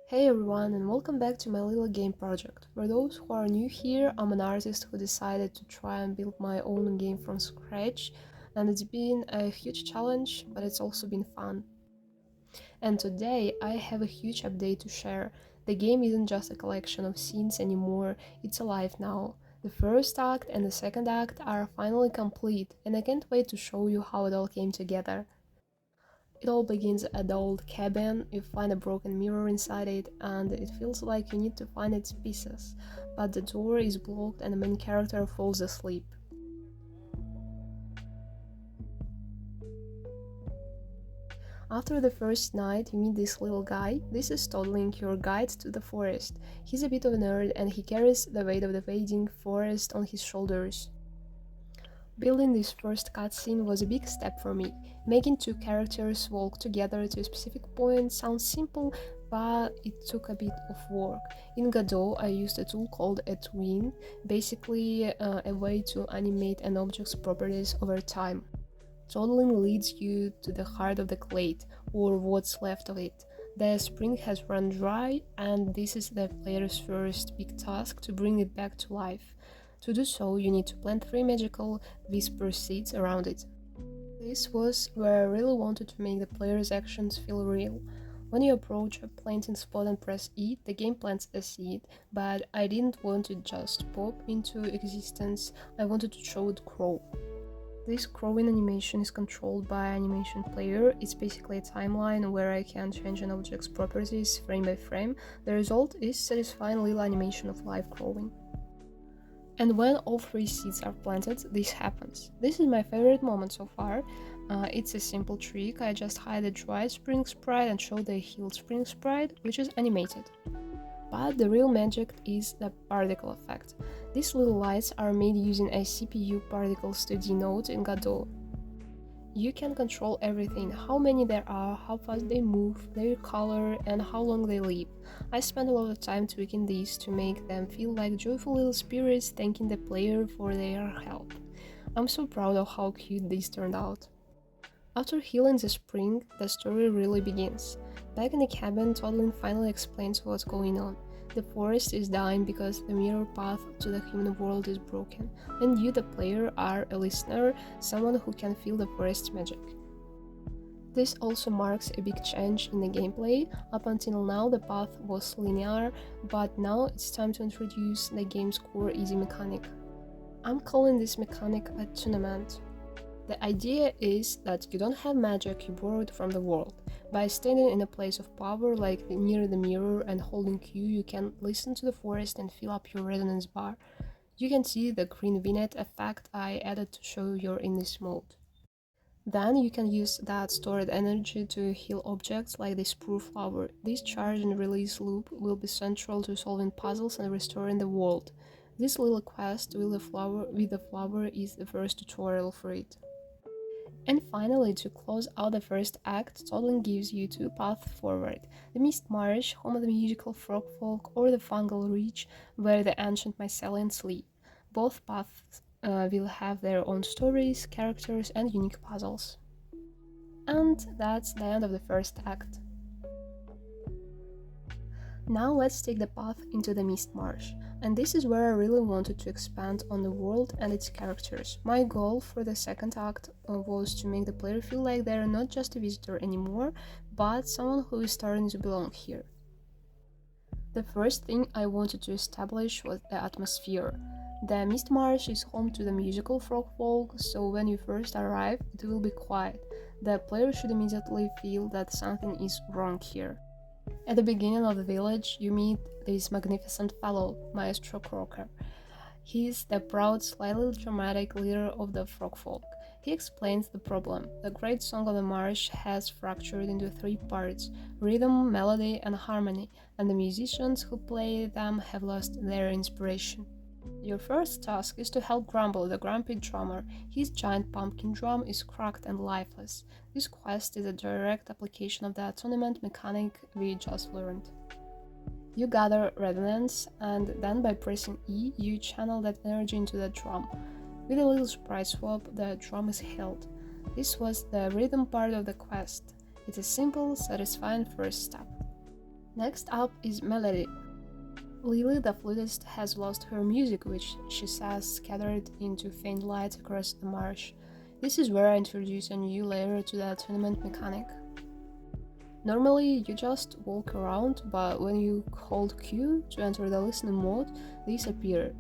Hey everyone, and welcome back to my little game project. For those who are new here, I'm an artist who decided to try and build my own game from scratch, and it's been a huge challenge, but it's also been fun. And today I have a huge update to share. The game isn't just a collection of scenes anymore, it's alive now. The first act and the second act are finally complete, and I can't wait to show you how it all came together. It all begins at the old cabin, you find a broken mirror inside it, and it feels like you need to find its pieces, but the door is blocked and the main character falls asleep. After the first night, you meet this little guy. This is Toddling, your guide to the forest. He's a bit of a nerd and he carries the weight of the waiting forest on his shoulders. Building this first cutscene was a big step for me. Making two characters walk together to a specific point sounds simple, but it took a bit of work. In Godot, I used a tool called a tween, basically a way to animate an object's properties over time. Toddling leads you to the heart of the glade, or what's left of it. The spring has run dry, and this is the player's first big task to bring it back to life. To do so, you need to plant 3 magical whisper seeds around it. This was where I really wanted to make the player's actions feel real. When you approach a planting spot and press E, the game plants a seed, but I didn't want it just pop into existence, I wanted to show it grow. This growing animation is controlled by Animation Player. It's basically a timeline where I can change an object's properties frame by frame. The result is satisfying little animation of life growing. And when all 3 seeds are planted, this happens. This is my favorite moment so far. It's a simple trick. I just hide the dry spring sprite and show the healed spring sprite, which is animated. But the real magic is the particle effect. These little lights are made using a CPU particles to denote in Godot. You can control everything, how many there are, how fast they move, their color, and how long they live. I spent a lot of time tweaking these to make them feel like joyful little spirits thanking the player for their help. I'm so proud of how cute these turned out. After healing the spring, the story really begins. Back in the cabin, Toddling finally explains what's going on. The forest is dying because the mirror path to the human world is broken, and you, the player, are a listener, someone who can feel the forest's magic. This also marks a big change in the gameplay. Up until now, the path was linear, but now it's time to introduce the game's core easy mechanic. I'm calling this mechanic attunement. The idea is that you don't have magic you borrowed from the world. By standing in a place of power, like near the mirror and holding Q, you can listen to the forest and fill up your resonance bar. You can see the green vignette effect I added to show you're in this mode. Then you can use that stored energy to heal objects like this poor flower. This charge and release loop will be central to solving puzzles and restoring the world. This little quest with the flower is the first tutorial for it. And finally, to close out the first act, Toddling gives you 2 paths forward: the Mist Marsh, home of the musical frog folk, or the Fungal Reach, where the ancient mycelians live. Both paths will have their own stories, characters, and unique puzzles. And that's the end of the first act. Now let's take the path into the Mist Marsh, and this is where I really wanted to expand on the world and its characters. My goal for the second act was to make the player feel like they're not just a visitor anymore, but someone who is starting to belong here. The first thing I wanted to establish was the atmosphere. The Mist Marsh is home to the musical frog folk, so when you first arrive, it will be quiet. The player should immediately feel that something is wrong here. At the beginning of the village, you meet this magnificent fellow, Maestro Crocker. He is the proud, slightly dramatic leader of the frogfolk. He explains the problem. The great song of the marsh has fractured into 3 parts: rhythm, melody, and harmony, and the musicians who play them have lost their inspiration. Your first task is to help Grumble, the grumpy drummer. His giant pumpkin drum is cracked and lifeless. This quest is a direct application of the attunement mechanic we just learned. You gather resonance, and then by pressing E, you channel that energy into the drum. With a little sprite swap, the drum is held. This was the rhythm part of the quest. It's a simple, satisfying first step. Next up is melody. Lily, the flutist, has lost her music, which she says scattered into faint light across the marsh. This is where I introduce a new layer to the attunement mechanic. Normally, you just walk around, but when you hold Q to enter the listening mode, these appear.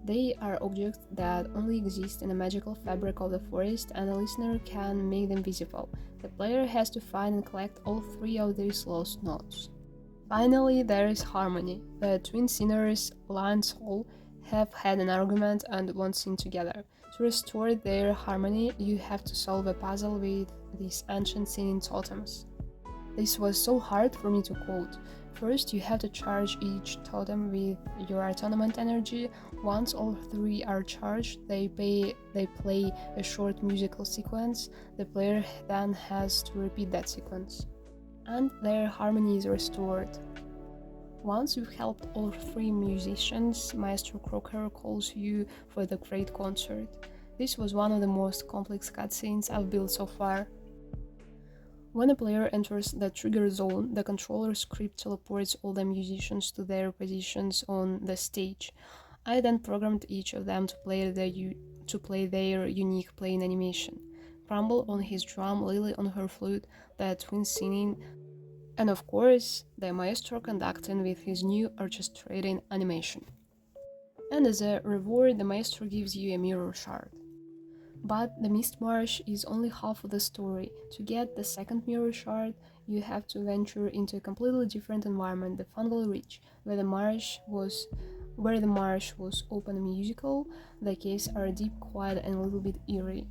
They are objects that only exist in the magical fabric of the forest, and the listener can make them visible. The player has to find and collect all three of these lost notes. Finally, there is harmony. The twin singers, Lion and Soul, have had an argument and won't sing together. To restore their harmony, you have to solve a puzzle with these ancient singing totems. This was so hard for me to quote. First, you have to charge each totem with your attunement energy. Once all three are charged, they play a short musical sequence. The player then has to repeat that sequence, and their harmony is restored. Once you've helped all three musicians, Maestro Crocker calls you for the great concert. This was one of the most complex cutscenes I've built so far. When a player enters the trigger zone, the controller script teleports all the musicians to their positions on the stage. I then programmed each of them to play their unique playing animation. Crumble on his drum, Lily on her flute, the twins singing, and of course, the maestro conducting with his new orchestrating animation. And as a reward, the maestro gives you a mirror shard. But the Mist Marsh is only half of the story. To get the second mirror shard, you have to venture into a completely different environment, the Fungal Ridge, where the marsh was open and musical. The caves are deep, quiet, and a little bit eerie.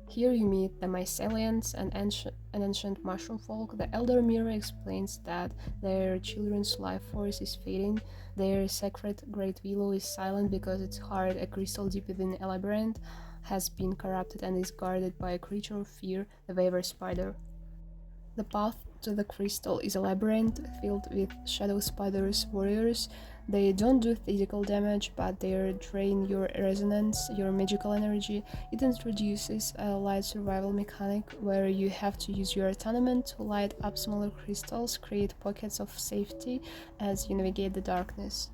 Here you meet the Mycelians, an ancient mushroom folk. The Elder Mirror explains that their children's life force is fading. Their sacred Great Willow is silent because its heart, a crystal deep within a labyrinth, has been corrupted and is guarded by a creature of fear, the Waver Spider. The path to the crystal is a labyrinth filled with shadow spiders warriors. They don't do physical damage, but they drain your resonance, your magical energy. It introduces a light survival mechanic where you have to use your attunement to light up smaller crystals, create pockets of safety as you navigate the darkness.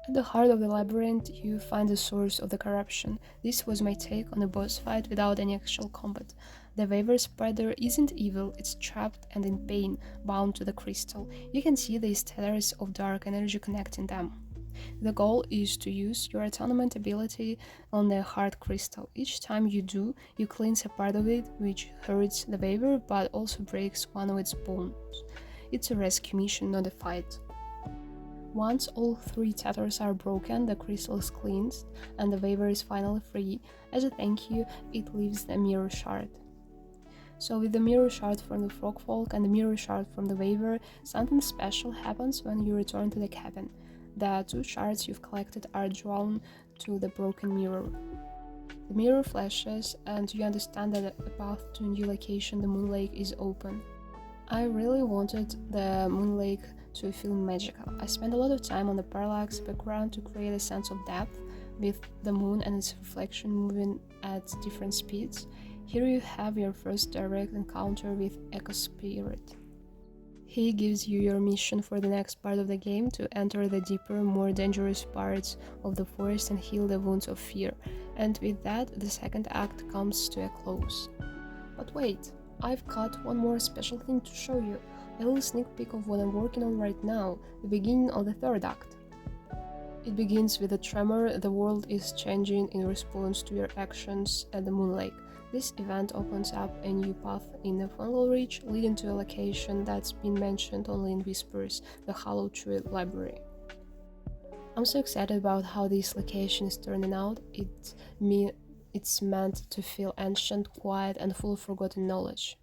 At the heart of the labyrinth, you find the source of the corruption. This was my take on a boss fight without any actual combat. The Waver Spider isn't evil, it's trapped and in pain, bound to the crystal. You can see these tethers of dark energy connecting them. The goal is to use your attunement ability on the hard crystal. Each time you do, you cleanse a part of it, which hurts the Waver but also breaks one of its bones. It's a rescue mission, not a fight. Once all three tethers are broken, the crystal is cleansed, and the Waver is finally free. As a thank you, it leaves the mirror shard. So with the mirror shard from the Frogfolk and the mirror shard from the Waver, something special happens when you return to the cabin. The two shards you've collected are drawn to the broken mirror. The mirror flashes, and you understand that a path to a new location, the Moon Lake, is open. I really wanted the Moon Lake to feel magical. I spent a lot of time on the parallax background to create a sense of depth, with the moon and its reflection moving at different speeds. Here you have your first direct encounter with Echo Spirit. He gives you your mission for the next part of the game to enter the deeper, more dangerous parts of the forest and heal the wounds of fear. And with that, the second act comes to a close. But wait, I've got one more special thing to show you. A little sneak peek of what I'm working on right now, the beginning of the third act. It begins with a tremor. The world is changing in response to your actions at the Moon Lake. This event opens up a new path in the Fungal Ridge, leading to a location that's been mentioned only in whispers, the Hollow Tree Library. I'm so excited about how this location is turning out. It's meant to feel ancient, quiet, and full of forgotten knowledge.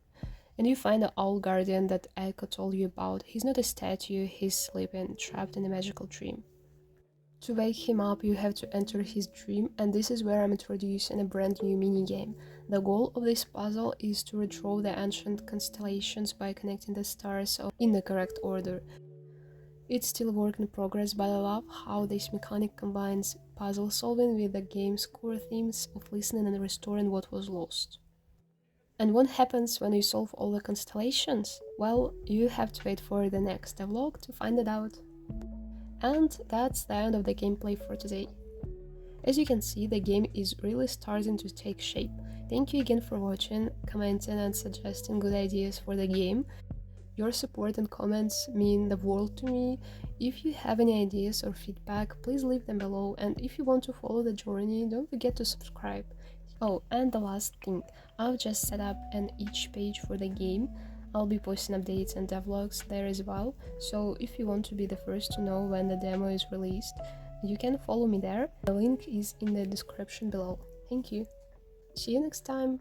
And you find the Owl Guardian that Echo told you about. He's not a statue, he's sleeping, trapped in a magical dream. To wake him up, you have to enter his dream, and this is where I'm introducing a brand new minigame. The goal of this puzzle is to redraw the ancient constellations by connecting the stars in the correct order. It's still a work in progress, but I love how this mechanic combines puzzle solving with the game's core themes of listening and restoring what was lost. And what happens when you solve all the constellations? Well, you have to wait for the next devlog to find it out. And that's the end of the gameplay for today. As you can see, the game is really starting to take shape. Thank you again for watching, commenting and suggesting good ideas for the game. Your support and comments mean the world to me. If you have any ideas or feedback, please leave them below, and if you want to follow the journey, don't forget to subscribe. Oh, and the last thing, I've just set up an itch page for the game. I'll be posting updates and devlogs there as well, so if you want to be the first to know when the demo is released, you can follow me there. The link is in the description below. Thank you. See you next time.